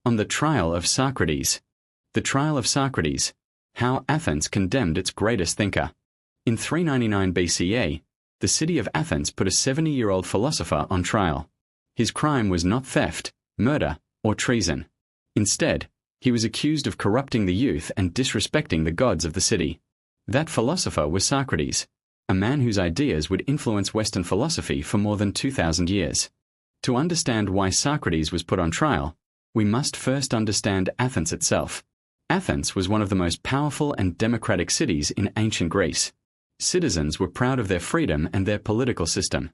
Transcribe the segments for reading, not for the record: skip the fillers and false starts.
On the trial of Socrates. The trial of Socrates. How Athens condemned its greatest thinker. In 399 BCE, the city of Athens put a 70-year-old philosopher on trial. His crime was not theft, murder, or treason. Instead, he was accused of corrupting the youth and disrespecting the gods of the city. That philosopher was Socrates, a man whose ideas would influence Western philosophy for more than 2,000 years. To understand why Socrates was put on trial, we must first understand Athens itself. Athens was one of the most powerful and democratic cities in ancient Greece. Citizens were proud of their freedom and their political system.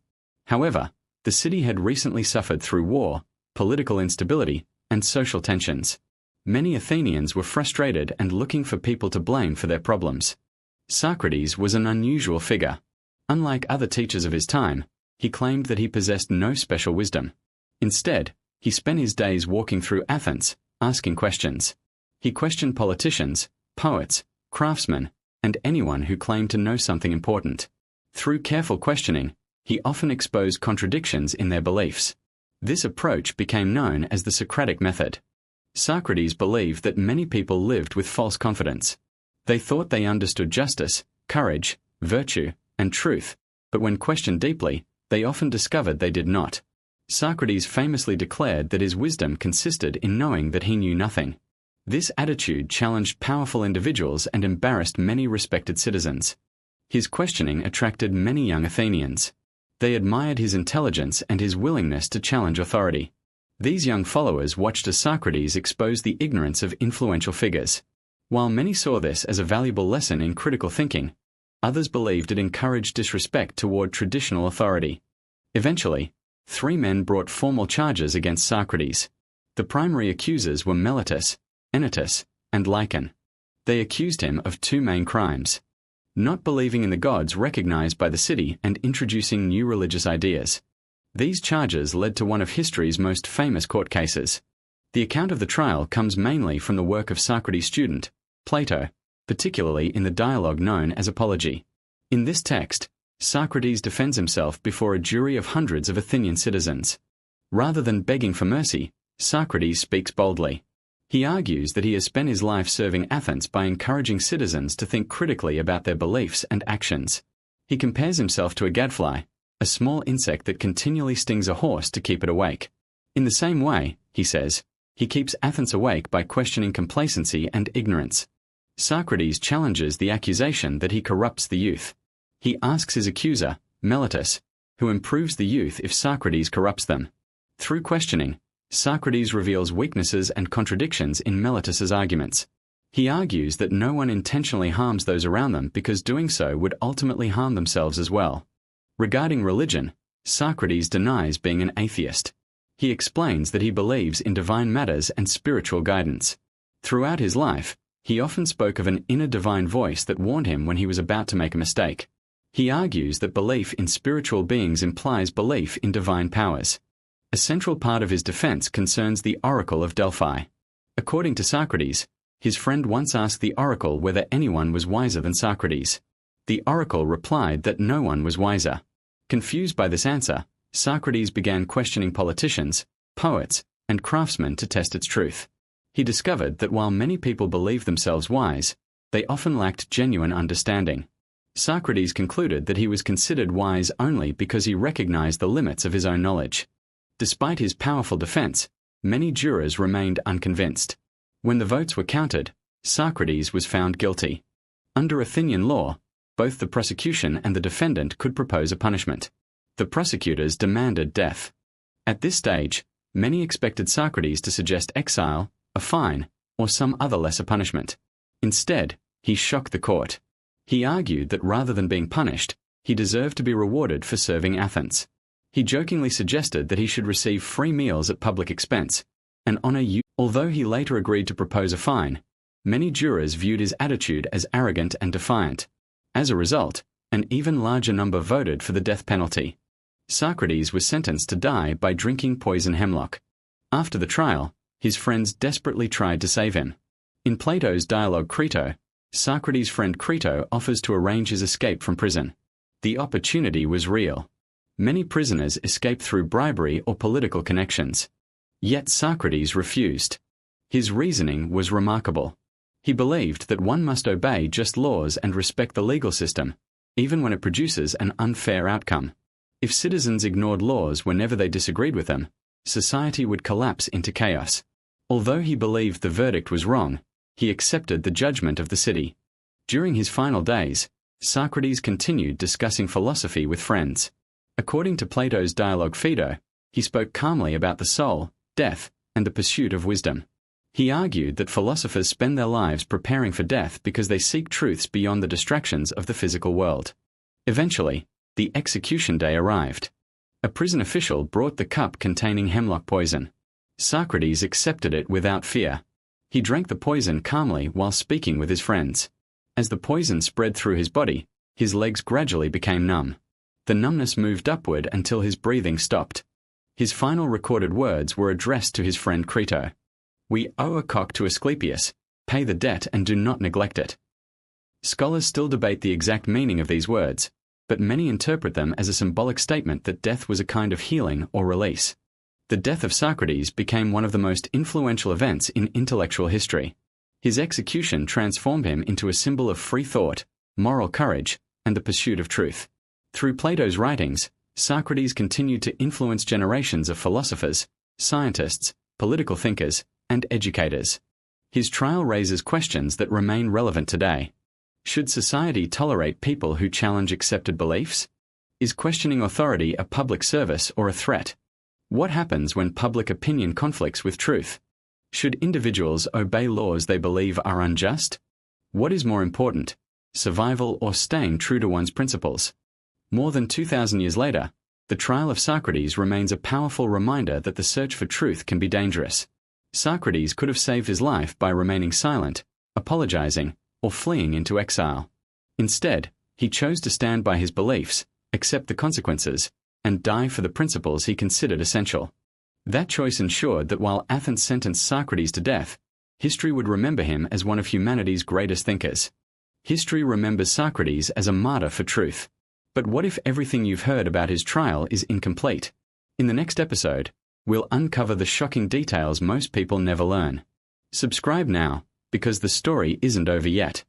However, the city had recently suffered through war, political instability, and social tensions. Many Athenians were frustrated and looking for people to blame for their problems. Socrates was an unusual figure. Unlike other teachers of his time, he claimed that he possessed no special wisdom. Instead, he spent his days walking through Athens, asking questions. He questioned politicians, poets, craftsmen, and anyone who claimed to know something important. Through careful questioning, he often exposed contradictions in their beliefs. This approach became known as the Socratic method. Socrates believed that many people lived with false confidence. They thought they understood justice, courage, virtue, and truth, but when questioned deeply, they often discovered they did not. Socrates famously declared that his wisdom consisted in knowing that he knew nothing. This attitude challenged powerful individuals and embarrassed many respected citizens. His questioning attracted many young Athenians. They admired his intelligence and his willingness to challenge authority. These young followers watched as Socrates exposed the ignorance of influential figures. While many saw this as a valuable lesson in critical thinking, others believed it encouraged disrespect toward traditional authority. Eventually, 3 men brought formal charges against Socrates. The primary accusers were Meletus, Anytus, and Lycon. They accused him of 2 main crimes: not believing in the gods recognized by the city and introducing new religious ideas. These charges led to one of history's most famous court cases. The account of the trial comes mainly from the work of Socrates' student, Plato, particularly in the dialogue known as Apology. In this text, Socrates defends himself before a jury of hundreds of Athenian citizens. Rather than begging for mercy, Socrates speaks boldly. He argues that he has spent his life serving Athens by encouraging citizens to think critically about their beliefs and actions. He compares himself to a gadfly, a small insect that continually stings a horse to keep it awake. In the same way, he says, he keeps Athens awake by questioning complacency and ignorance. Socrates challenges the accusation that he corrupts the youth. He asks his accuser, Meletus, who improves the youth if Socrates corrupts them. Through questioning, Socrates reveals weaknesses and contradictions in Meletus's arguments. He argues that no one intentionally harms those around them because doing so would ultimately harm themselves as well. Regarding religion, Socrates denies being an atheist. He explains that he believes in divine matters and spiritual guidance. Throughout his life, he often spoke of an inner divine voice that warned him when he was about to make a mistake. He argues that belief in spiritual beings implies belief in divine powers. A central part of his defense concerns the Oracle of Delphi. According to Socrates, his friend once asked the oracle whether anyone was wiser than Socrates. The oracle replied that no one was wiser. Confused by this answer, Socrates began questioning politicians, poets, and craftsmen to test its truth. He discovered that while many people believed themselves wise, they often lacked genuine understanding. Socrates concluded that he was considered wise only because he recognized the limits of his own knowledge. Despite his powerful defense, many jurors remained unconvinced. When the votes were counted, Socrates was found guilty. Under Athenian law, both the prosecution and the defendant could propose a punishment. The prosecutors demanded death. At this stage, many expected Socrates to suggest exile, a fine, or some other lesser punishment. Instead, he shocked the court. He argued that rather than being punished, he deserved to be rewarded for serving Athens. He jokingly suggested that he should receive free meals at public expense, an honor although he later agreed to propose a fine. Many jurors viewed his attitude as arrogant and defiant. As a result, an even larger number voted for the death penalty. Socrates was sentenced to die by drinking poison hemlock. After the trial, his friends desperately tried to save him. In Plato's dialogue Crito, Socrates' friend Crito offers to arrange his escape from prison. The opportunity was real. Many prisoners escaped through bribery or political connections. Yet Socrates refused. His reasoning was remarkable. He believed that one must obey just laws and respect the legal system, even when it produces an unfair outcome. If citizens ignored laws whenever they disagreed with them, society would collapse into chaos. Although he believed the verdict was wrong, he accepted the judgment of the city. During his final days, Socrates continued discussing philosophy with friends. According to Plato's dialogue Phaedo, he spoke calmly about the soul, death, and the pursuit of wisdom. He argued that philosophers spend their lives preparing for death because they seek truths beyond the distractions of the physical world. Eventually, the execution day arrived. A prison official brought the cup containing hemlock poison. Socrates accepted it without fear. He drank the poison calmly while speaking with his friends. As the poison spread through his body, his legs gradually became numb. The numbness moved upward until his breathing stopped. His final recorded words were addressed to his friend Crito. "We owe a cock to Asclepius. Pay the debt and do not neglect it." Scholars still debate the exact meaning of these words, but many interpret them as a symbolic statement that death was a kind of healing or release. The death of Socrates became one of the most influential events in intellectual history. His execution transformed him into a symbol of free thought, moral courage, and the pursuit of truth. Through Plato's writings, Socrates continued to influence generations of philosophers, scientists, political thinkers, and educators. His trial raises questions that remain relevant today. Should society tolerate people who challenge accepted beliefs? Is questioning authority a public service or a threat? What happens when public opinion conflicts with truth? Should individuals obey laws they believe are unjust? What is more important, survival or staying true to one's principles? More than 2,000 years later, the trial of Socrates remains a powerful reminder that the search for truth can be dangerous. Socrates could have saved his life by remaining silent, apologizing, or fleeing into exile. Instead, he chose to stand by his beliefs, accept the consequences, and die for the principles he considered essential. That choice ensured that while Athens sentenced Socrates to death, history would remember him as one of humanity's greatest thinkers. History remembers Socrates as a martyr for truth. But what if everything you've heard about his trial is incomplete? In the next episode, we'll uncover the shocking details most people never learn. Subscribe now, because the story isn't over yet.